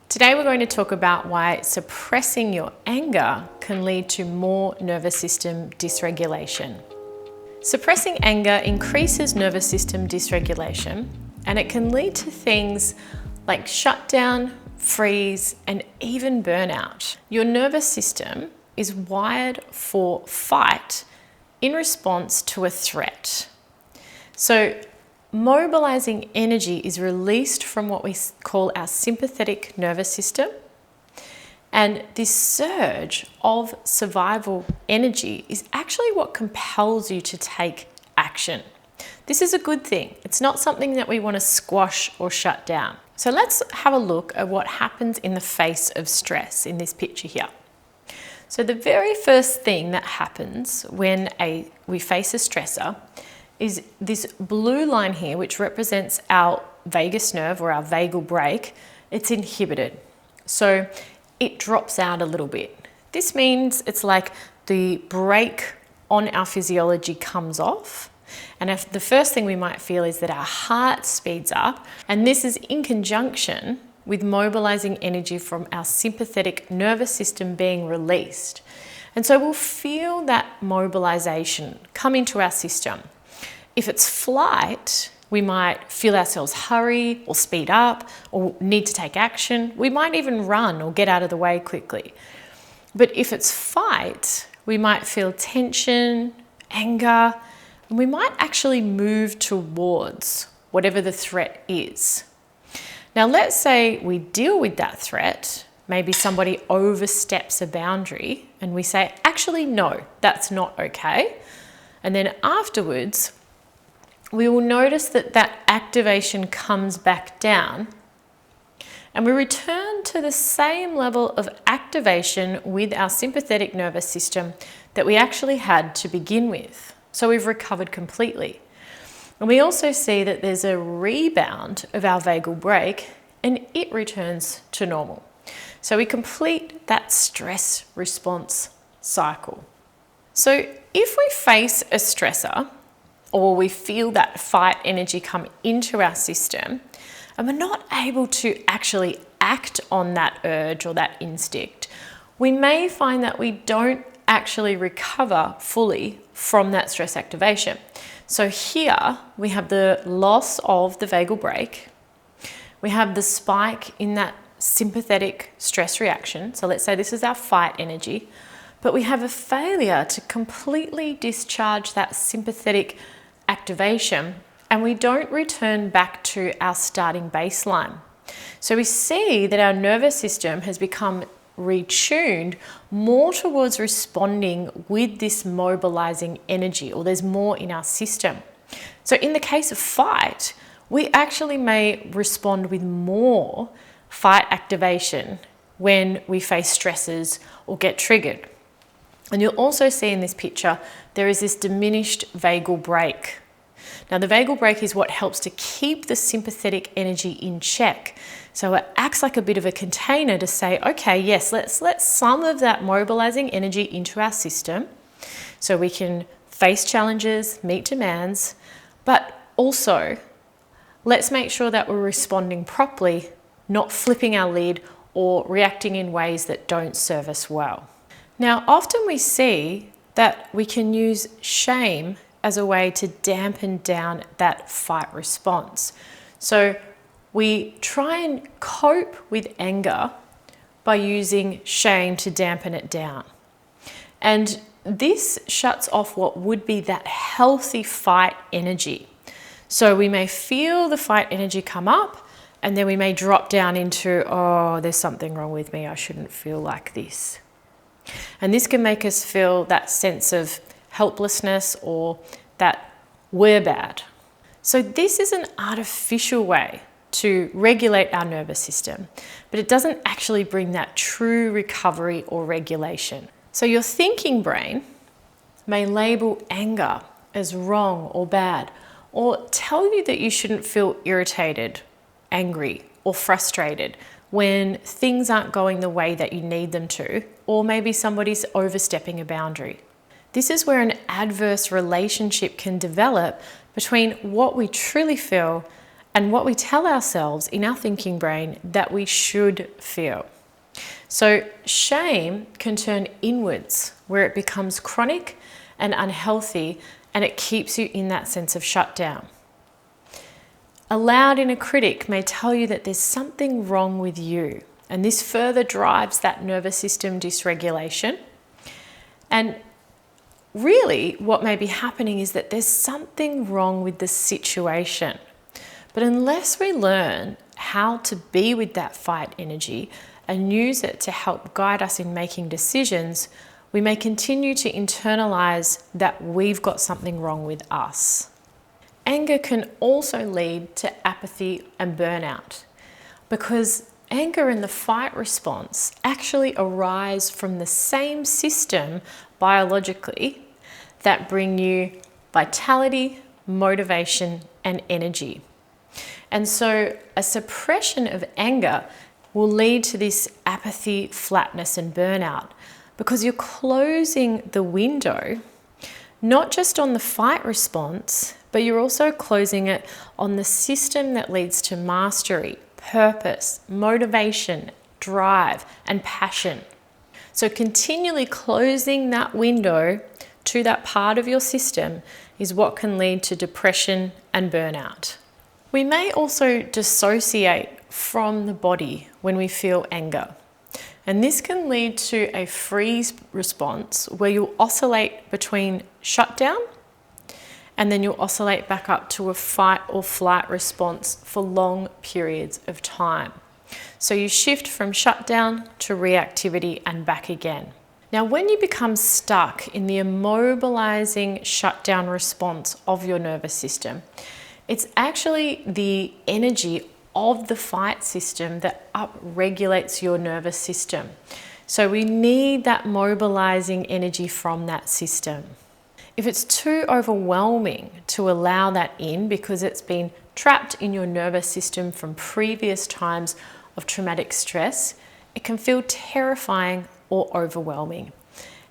Today we're going to talk about why suppressing your anger can lead to more nervous system dysregulation. Suppressing anger increases nervous system dysregulation, and it can lead to things like shutdown, freeze, and even burnout. Your nervous system is wired for fight in response to a threat. So mobilizing energy is released from what we call our sympathetic nervous system. And this surge of survival energy is actually what compels you to take action. This is a good thing. It's not something that we want to squash or shut down. So let's have a look at what happens in the face of stress in this picture here. So the very first thing that happens when we face a stressor is this blue line here, which represents our vagus nerve or our vagal brake. It's inhibited. So it drops out a little bit. This means it's like the brake on our physiology comes off. And if the first thing we might feel is that our heart speeds up, and this is in conjunction with mobilizing energy from our sympathetic nervous system being released. And so we'll feel that mobilization come into our system. If it's flight, we might feel ourselves hurry or speed up or need to take action. We might even run or get out of the way quickly. But if it's fight, we might feel tension, anger, and we might actually move towards whatever the threat is. Now, let's say we deal with that threat. Maybe somebody oversteps a boundary and we say, actually, no, that's not okay. And then afterwards, we will notice that that activation comes back down and we return to the same level of activation with our sympathetic nervous system that we actually had to begin with. So we've recovered completely. And we also see that there's a rebound of our vagal brake and it returns to normal. So we complete that stress response cycle. So if we face a stressor or we feel that fight energy come into our system and we're not able to actually act on that urge or that instinct, we may find that we don't actually recover fully from that stress activation. So here we have the loss of the vagal brake. We have the spike in that sympathetic stress reaction. So let's say this is our fight energy, but we have a failure to completely discharge that sympathetic activation and we don't return back to our starting baseline. So we see that our nervous system has become retuned more towards responding with this mobilizing energy, or there's more in our system. So in the case of fight, we actually may respond with more fight activation when we face stresses or get triggered. And you'll also see in this picture, there is this diminished vagal brake. Now the vagal brake is what helps to keep the sympathetic energy in check. So it acts like a bit of a container to say, okay, yes, let's let some of that mobilizing energy into our system so we can face challenges, meet demands, but also let's make sure that we're responding properly, not flipping our lid or reacting in ways that don't serve us well. Now, often we see that we can use shame as a way to dampen down that fight response. So we try and cope with anger by using shame to dampen it down. And this shuts off what would be that healthy fight energy. So we may feel the fight energy come up and then we may drop down into, oh, there's something wrong with me. I shouldn't feel like this. And this can make us feel that sense of helplessness or that we're bad. So this is an artificial way to regulate our nervous system, but it doesn't actually bring that true recovery or regulation. So your thinking brain may label anger as wrong or bad, or tell you that you shouldn't feel irritated, angry, or frustrated when things aren't going the way that you need them to, or maybe somebody's overstepping a boundary. This is where an adverse relationship can develop between what we truly feel and what we tell ourselves in our thinking brain that we should feel. So shame can turn inwards, where it becomes chronic and unhealthy, and it keeps you in that sense of shutdown. A loud inner critic may tell you that there's something wrong with you, and this further drives that nervous system dysregulation. And really, what may be happening is that there's something wrong with the situation. But unless we learn how to be with that fight energy and use it to help guide us in making decisions, we may continue to internalize that we've got something wrong with us. Anger can also lead to apathy and burnout, because anger and the fight response actually arise from the same system biologically that bring you vitality, motivation, and energy. And so a suppression of anger will lead to this apathy, flatness, and burnout, because you're closing the window, not just on the fight response, but you're also closing it on the system that leads to mastery, purpose, motivation, drive, and passion. So continually closing that window to that part of your system is what can lead to depression and burnout. We may also dissociate from the body when we feel anger. And this can lead to a freeze response where you'll oscillate between shutdown and then you'll oscillate back up to a fight or flight response for long periods of time. So you shift from shutdown to reactivity and back again. Now, when you become stuck in the immobilizing shutdown response of your nervous system, it's actually the energy of the fight system that upregulates your nervous system. So we need that mobilizing energy from that system. If it's too overwhelming to allow that in because it's been trapped in your nervous system from previous times of traumatic stress, it can feel terrifying or overwhelming.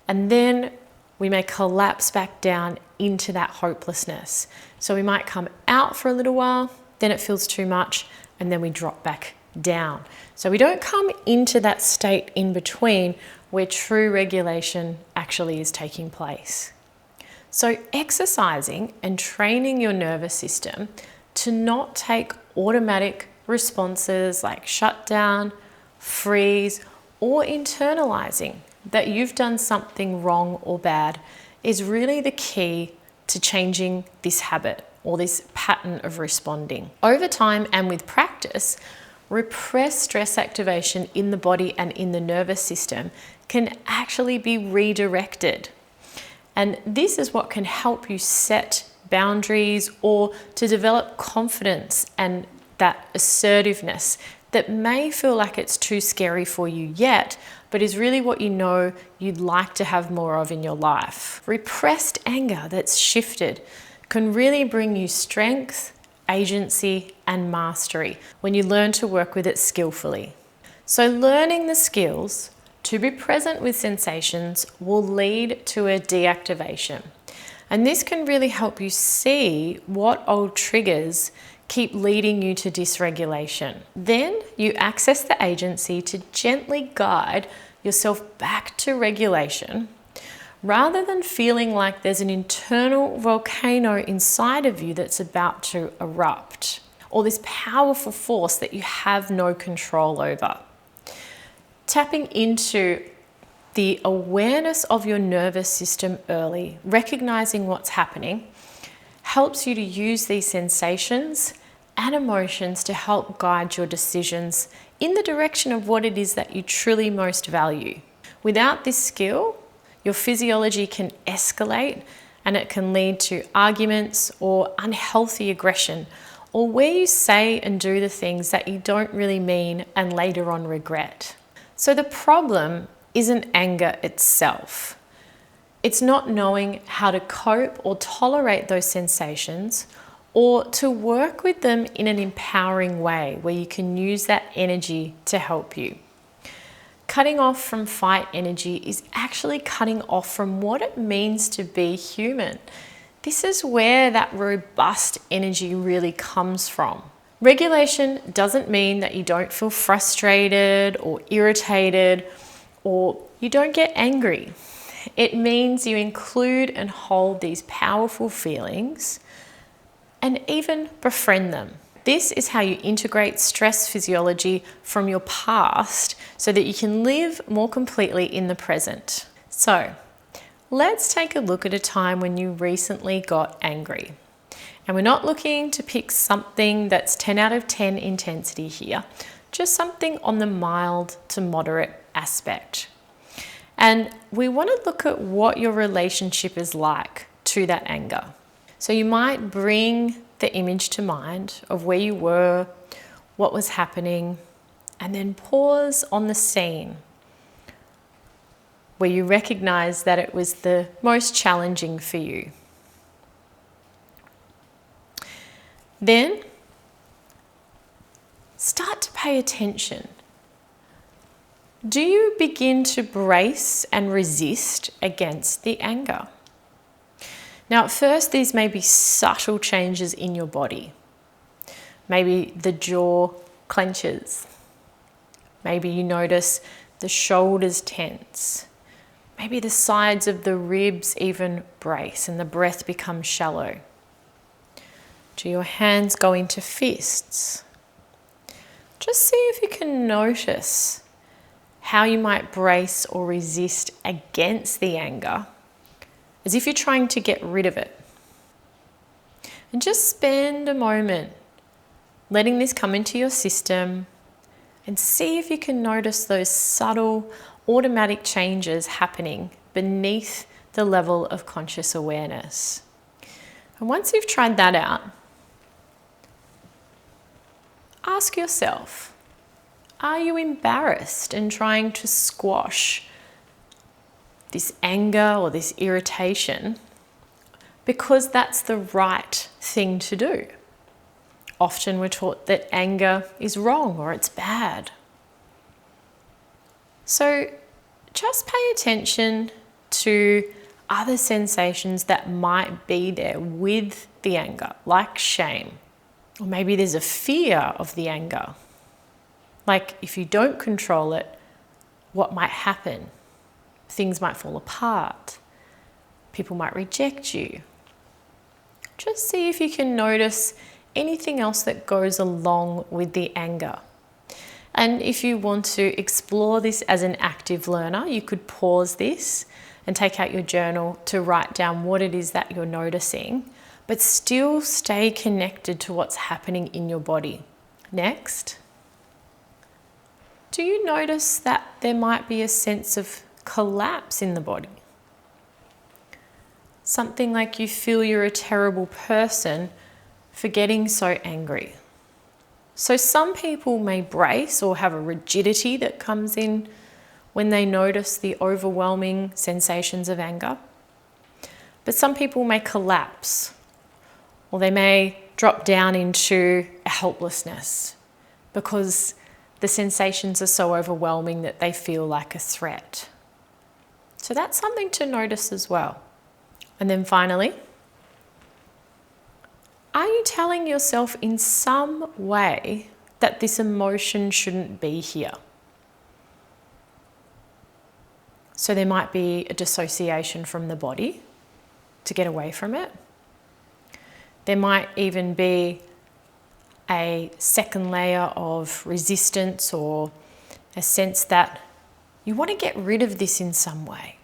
And then we may collapse back down into that hopelessness. So we might come out for a little while, then it feels too much, and then we drop back down. So we don't come into that state in between where true regulation actually is taking place. So exercising and training your nervous system to not take automatic responses like shutdown, freeze, or internalizing that you've done something wrong or bad is really the key to changing this habit or this pattern of responding. Over time and with practice, repressed stress activation in the body and in the nervous system can actually be redirected. And this is what can help you set boundaries or to develop confidence and that assertiveness that may feel like it's too scary for you yet, but is really what you know you'd like to have more of in your life. Repressed anger that's shifted can really bring you strength, agency, and mastery when you learn to work with it skillfully. So learning the skills to be present with sensations will lead to a deactivation. And this can really help you see what old triggers keep leading you to dysregulation. Then you access the agency to gently guide yourself back to regulation rather than feeling like there's an internal volcano inside of you that's about to erupt, or this powerful force that you have no control over. Tapping into the awareness of your nervous system early, recognizing what's happening, helps you to use these sensations and emotions to help guide your decisions in the direction of what it is that you truly most value. Without this skill, your physiology can escalate and it can lead to arguments or unhealthy aggression, or where you say and do the things that you don't really mean and later on regret. So the problem isn't anger itself. It's not knowing how to cope or tolerate those sensations, or to work with them in an empowering way where you can use that energy to help you. Cutting off from fight energy is actually cutting off from what it means to be human. This is where that robust energy really comes from. Regulation doesn't mean that you don't feel frustrated or irritated or you don't get angry. It means you include and hold these powerful feelings and even befriend them. This is how you integrate stress physiology from your past so that you can live more completely in the present. So, let's take a look at a time when you recently got angry. And we're not looking to pick something that's 10 out of 10 intensity here, just something on the mild to moderate aspect. And we want to look at what your relationship is like to that anger. So you might bring the image to mind of where you were, what was happening, and then pause on the scene where you recognize that it was the most challenging for you. Then start to pay attention. Do you begin to brace and resist against the anger? Now, at first, these may be subtle changes in your body. Maybe the jaw clenches. Maybe you notice the shoulders tense. Maybe the sides of the ribs even brace and the breath becomes shallow. Do your hands go into fists? Just see if you can notice how you might brace or resist against the anger, as if you're trying to get rid of it. And just spend a moment letting this come into your system and see if you can notice those subtle, automatic changes happening beneath the level of conscious awareness. And once you've tried that out, ask yourself, are you embarrassed and trying to squash this anger or this irritation because that's the right thing to do? Often we're taught that anger is wrong or it's bad. So just pay attention to other sensations that might be there with the anger, like shame. Or maybe there's a fear of the anger. Like if you don't control it, what might happen? Things might fall apart. People might reject you. Just see if you can notice anything else that goes along with the anger. And if you want to explore this as an active learner, you could pause this and take out your journal to write down what it is that you're noticing, but still stay connected to what's happening in your body. Next, do you notice that there might be a sense of collapse in the body? Something like you feel you're a terrible person for getting so angry. So some people may brace or have a rigidity that comes in when they notice the overwhelming sensations of anger. But some people may collapse, or they may drop down into a helplessness because the sensations are so overwhelming that they feel like a threat. So that's something to notice as well. And then finally, are you telling yourself in some way that this emotion shouldn't be here? So there might be a dissociation from the body to get away from it. There might even be a second layer of resistance or a sense that you want to get rid of this in some way.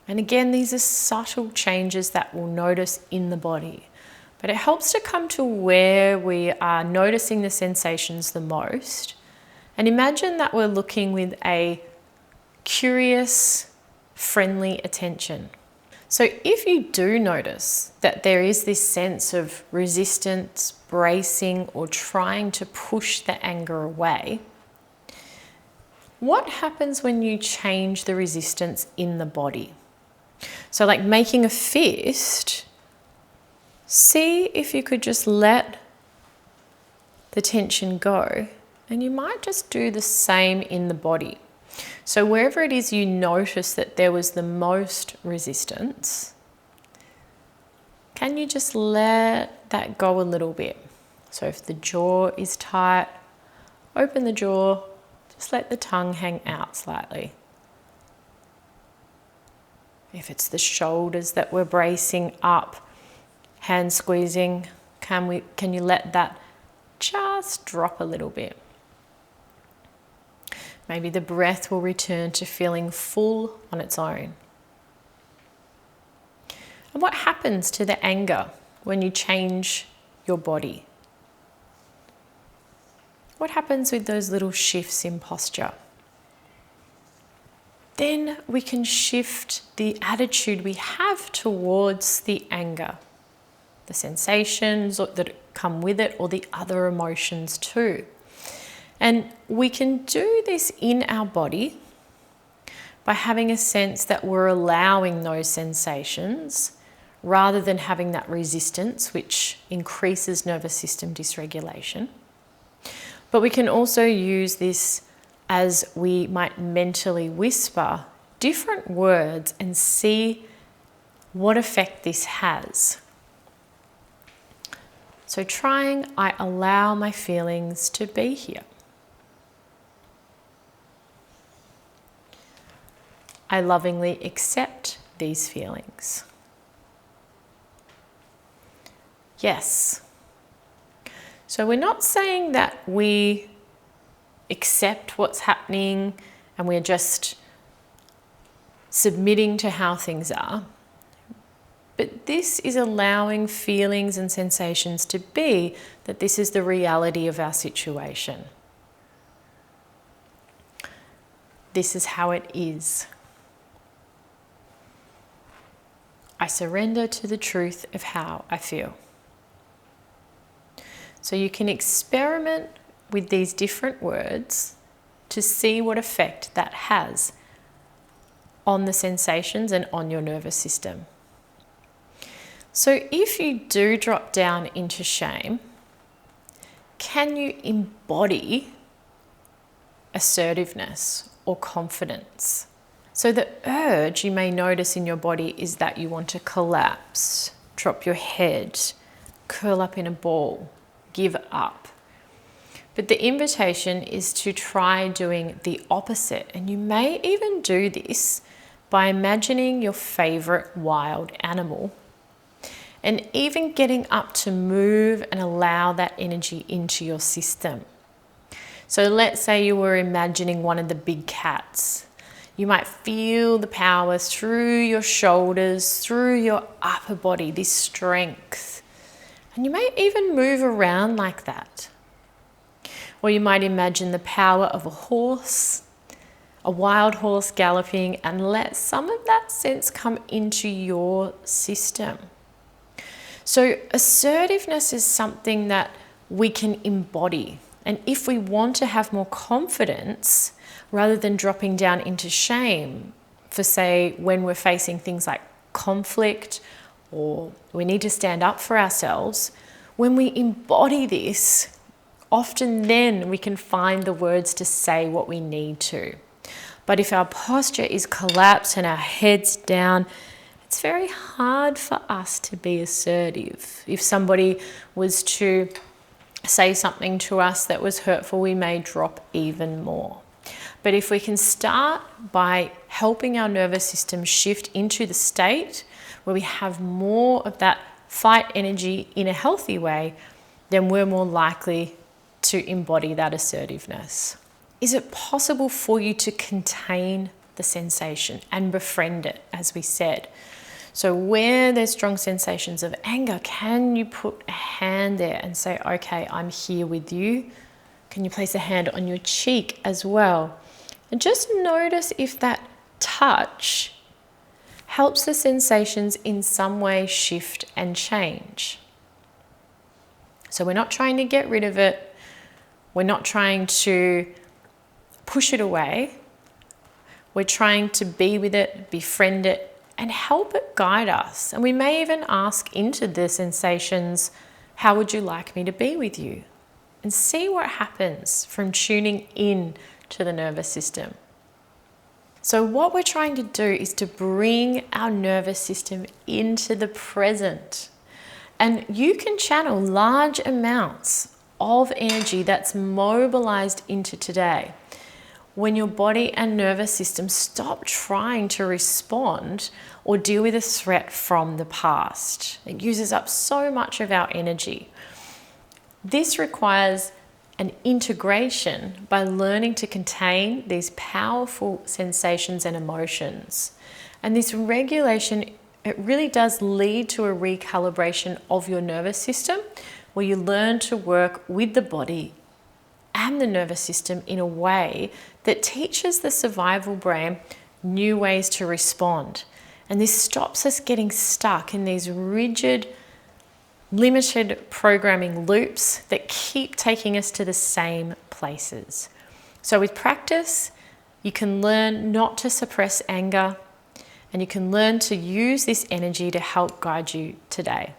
And again, these are subtle changes that we'll notice in the body. But it helps to come to where we are noticing the sensations the most. And imagine that we're looking with a curious, friendly attention. So if you do notice that there is this sense of resistance, bracing, or trying to push the anger away, what happens when you change the resistance in the body? So like making a fist, see if you could just let the tension go, and you might just do the same in the body. So wherever it is you notice that there was the most resistance, can you just let that go a little bit? So if the jaw is tight, open the jaw, just let the tongue hang out slightly. If it's the shoulders that we're bracing up, hand squeezing, can you let that just drop a little bit? Maybe the breath will return to feeling full on its own. And what happens to the anger when you change your body? What happens with those little shifts in posture? Then we can shift the attitude we have towards the anger, the sensations that come with it, or the other emotions too. And we can do this in our body by having a sense that we're allowing those sensations rather than having that resistance, which increases nervous system dysregulation. But we can also use this as we might mentally whisper different words and see what effect this has. So trying, I allow my feelings to be here. I lovingly accept these feelings. Yes. So we're not saying that we accept what's happening and we're just submitting to how things are. But this is allowing feelings and sensations to be that this is the reality of our situation. This is how it is. I surrender to the truth of how I feel. So you can experiment with these different words to see what effect that has on the sensations and on your nervous system. So if you do drop down into shame, can you embody assertiveness or confidence? So the urge you may notice in your body is that you want to collapse, drop your head, curl up in a ball, give up. But the invitation is to try doing the opposite. And you may even do this by imagining your favorite wild animal and even getting up to move and allow that energy into your system. So let's say you were imagining one of the big cats. You might feel the power through your shoulders, through your upper body, this strength. And you may even move around like that. Or you might imagine the power of a horse, a wild horse galloping, and let some of that sense come into your system. So assertiveness is something that we can embody. And if we want to have more confidence, rather than dropping down into shame, for say when we're facing things like conflict or we need to stand up for ourselves, when we embody this, often then we can find the words to say what we need to. But if our posture is collapsed and our head's down, it's very hard for us to be assertive. If somebody was to say something to us that was hurtful, we may drop even more. But if we can start by helping our nervous system shift into the state where we have more of that fight energy in a healthy way, then we're more likely to embody that assertiveness. Is it possible for you to contain the sensation and befriend it, as we said? So where there's strong sensations of anger, can you put a hand there and say, okay, I'm here with you? Can you place a hand on your cheek as well? And just notice if that touch helps the sensations in some way shift and change. So we're not trying to get rid of it. We're not trying to push it away. We're trying to be with it, befriend it, and help it guide us. And we may even ask into the sensations, how would you like me to be with you? And see what happens from tuning in to the nervous system. So what we're trying to do is to bring our nervous system into the present And you can channel large amounts of energy that's mobilized into today when your body and nervous system stop trying to respond or deal with a threat from the past. It uses up so much of our energy. This requires an integration by learning to contain these powerful sensations and emotions. And this regulation, it really does lead to a recalibration of your nervous system, where you learn to work with the body and the nervous system in a way that teaches the survival brain new ways to respond. And this stops us getting stuck in these rigid, limited programming loops that keep taking us to the same places. So with practice, you can learn not to suppress anger, and you can learn to use this energy to help guide you today.